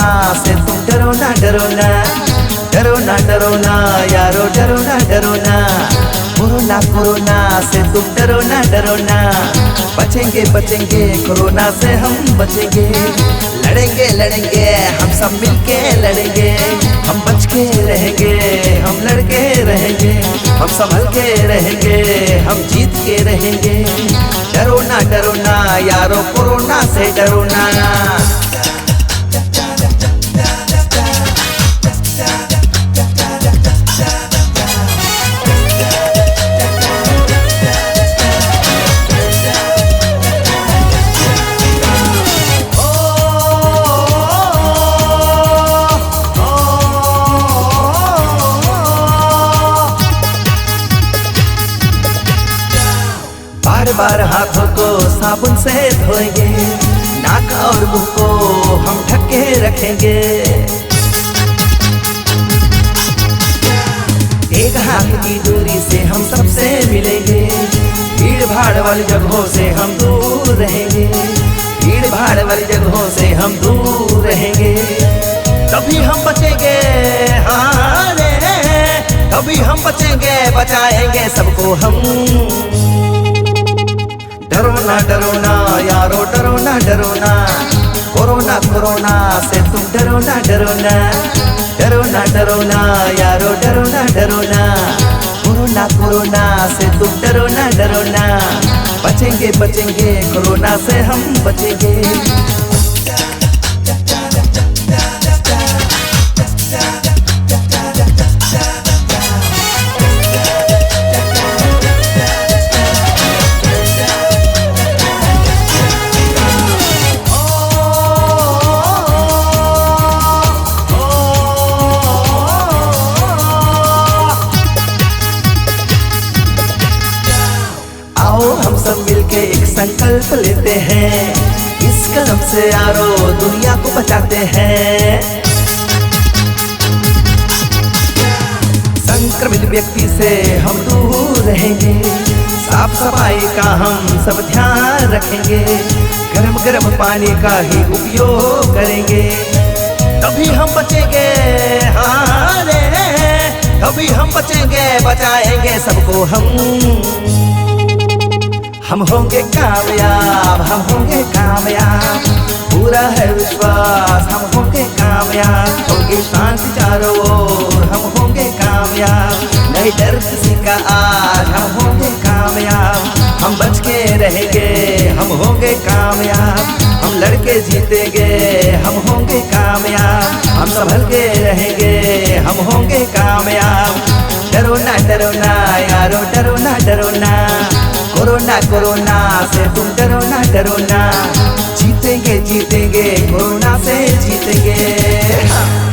Corona से तुम डरो ना डरो ना, डरो ना डरो ना यारो, डरो ना डरो ना। कोरोना कोरोना से तुम डरो ना डरो ना, बचेंगे बचेंगे कोरोना से हम बचेंगे। लड़ेंगे लड़ेंगे हम सब मिलके लड़ेंगे, हम बच के रहेंगे, हम लड़के रहेंगे, हम संभल के रहेंगे, हम जीत के रहेंगे। डरो ना यारो, कोरोना से डरो ना। बार बार हाथों को साबुन से धोएंगे, नाक और मुंह को हम ढक के रखेंगे। एक हाथ की दूरी से हम सबसे मिलेंगे, भीड़ भाड़ वाली जगहों से हम दूर रहेंगे, भीड़ भाड़ वाली जगहों से हम दूर रहेंगे। तभी हम बचेंगे, हाँ रे, तभी हम बचेंगे, बचाएंगे सबको हम। डरो ना यारो, डरो ना, कोरोना कोरोना से तुम डरो ना डरो ना यारो, डरो ना। कोरोना कोरोना से तुम डरो ना, बचेंगे बचेंगे कोरोना से हम बचेंगे। हम सब मिलके एक संकल्प लेते हैं, इस कदम से यारो दुनिया को बचाते हैं। संक्रमित व्यक्ति से हम दूर रहेंगे, साफ सफाई का हम सब ध्यान रखेंगे, गर्म गर्म पानी का ही उपयोग करेंगे। तभी हम बचेंगे, हाँ रे, तभी हम बचेंगे, बचाएंगे सबको हम होंगे कामयाब, हम होंगे कामयाब, पूरा है विश्वास हम होंगे कामयाब। होंगे शांति चारों ओर, हम होंगे कामयाब, नहीं डर किसी का आज, हम होंगे कामयाब। हम बच के रहेंगे, हम होंगे कामयाब, हम लड़के जीतेंगे, हम होंगे कामयाब, हम संभल के रहेंगे, हम होंगे कामयाब। डरो ना यारो, डरो ना, कोरोना कोरोना से तुम डरो ना, जीतेंगे जीतेंगे कोरोना से जीतेंगे।